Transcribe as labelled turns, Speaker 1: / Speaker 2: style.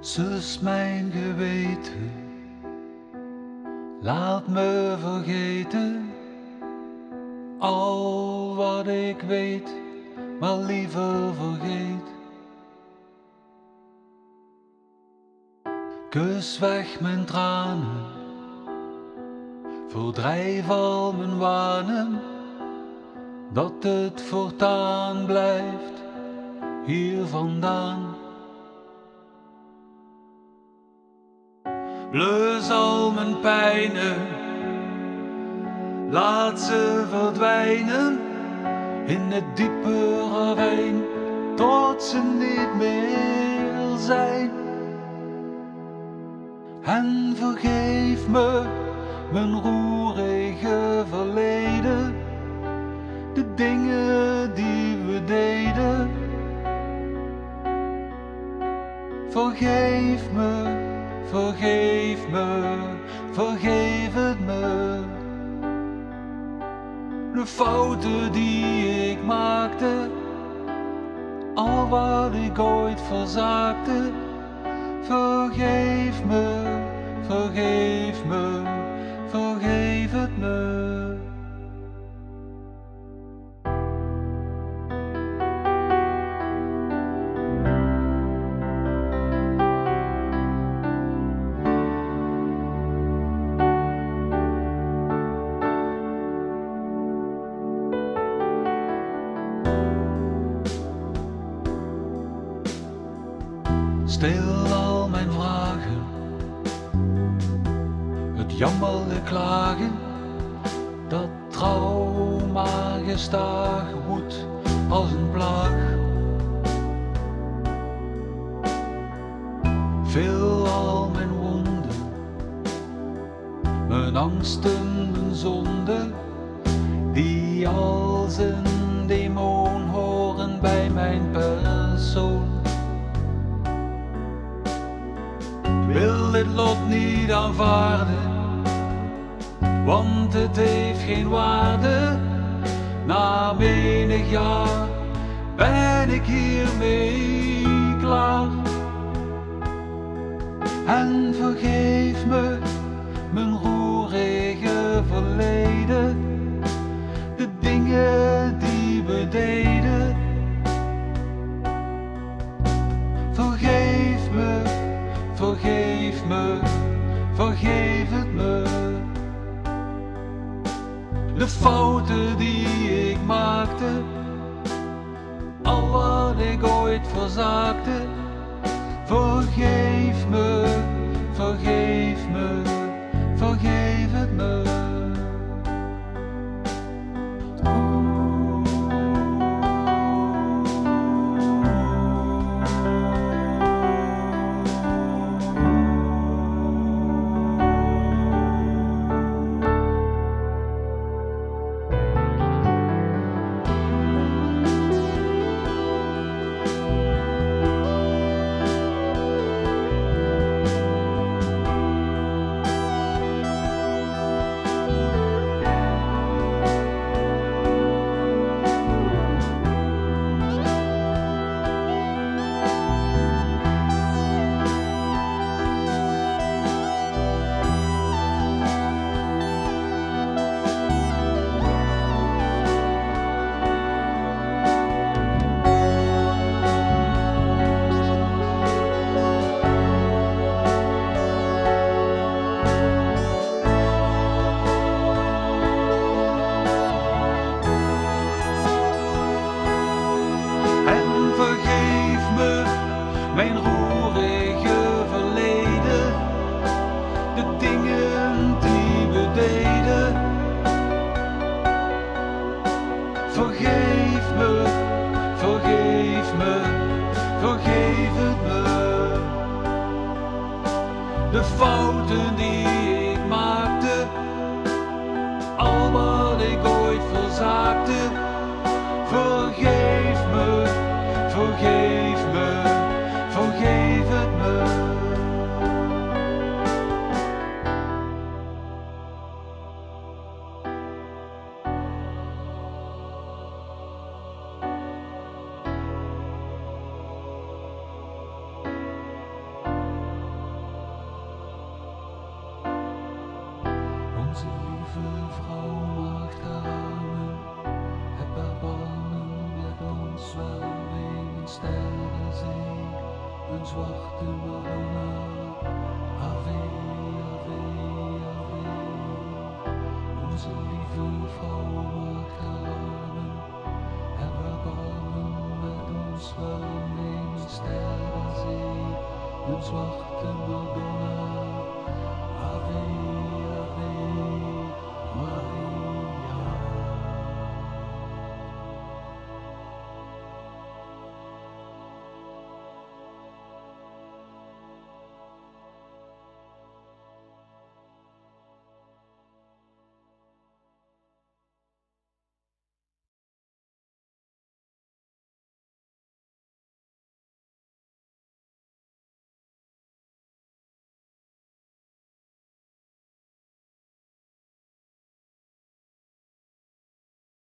Speaker 1: Zus, mijn geweten, laat me vergeten al wat ik weet, maar liever vergeet. Kus weg mijn tranen, verdrijf al mijn wanen, dat het voortaan blijft hier vandaan. Blus al mijn pijnen, laat ze verdwijnen in het diepe ravijn, tot ze niet meer zijn. En vergeef me mijn roerige verleden, de dingen die we deden. Vergeef me, vergeef me, vergeef het me. De fouten die ik maakte, al wat ik ooit verzaakte. Vergeef me, vergeef me, vergeef het me. Stil al mijn vragen, het jammerlijk klagen, dat trauma gestaag woedt als een plaag. Vul al mijn wonden, mijn angsten, mijn zonden, die als een demon horen bij mijn persoon. Wil dit lot niet aanvaarden, want het heeft geen waarde. Na menig jaar ben ik hiermee klaar. En vergeef me mijn roerige verleden, de dingen die we deden. Vergeef me, vergeef me, vergeef het me. De fouten die ik maakte, al wat ik ooit verzaakte. Vergeef me, vergeef me, vergeef het me. Mijn roerige verleden, de dingen die we deden. Vergeef me, vergeef me, vergeef het me. De fouten die ik maakte, al wat ik ooit verzaakte. Vergeef me, vergeef me, vergeef het me. Onze lieve vrouw maakt haar armen, heb erbarmen met ons wel wegen sterren zee, een zwarte Madonna, Ave, Ave, Ave. Onze lieve vrouw maakt haar armen, heb erbarmen met ons wel wegen sterren zee, een zwarte Madonna.